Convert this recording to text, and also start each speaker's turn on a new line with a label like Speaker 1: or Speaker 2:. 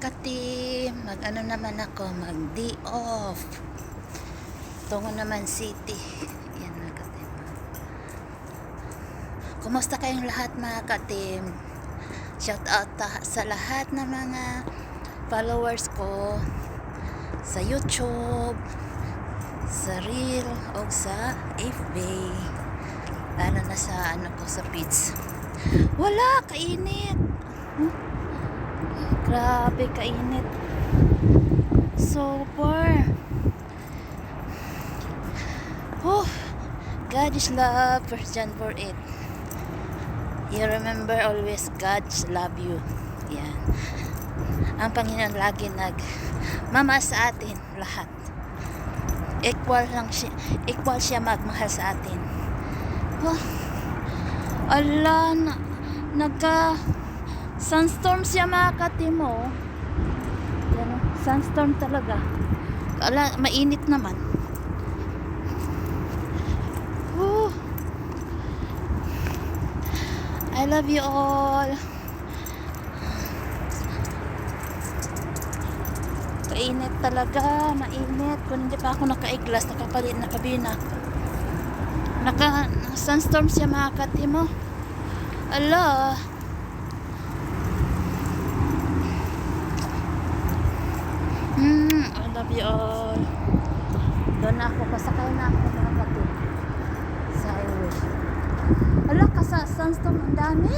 Speaker 1: Kati, mag-ano naman ako, mag-day off. Tungo naman city. Yan mga katim. Kumusta kayong lahat mga katim? Shout out sa lahat ng mga followers ko sa YouTube, sa Reel o sa FB. Lalo na sa ano ko sa page. Wala, kainit. Grabe kainit. Super. Oh, God is love. 1 John 4:8. You remember always God's love you. Yan. Ang Panginoon lagi mama sa atin lahat. Equal siya magmahal sa atin. Oh, ala, sunstorm siya mga katimo. Yan, sunstorm talaga. Ala, mainit naman. Oh, I love you all. Kainit talaga, mainit. Kung hindi pa ako naka-iglas, nakabina. Sunstorm siya mga katimo. Ala. I love you all. Doon na ako, pasakay na ako mga katimo. Sa highway. Ala, sunstorm ang dami.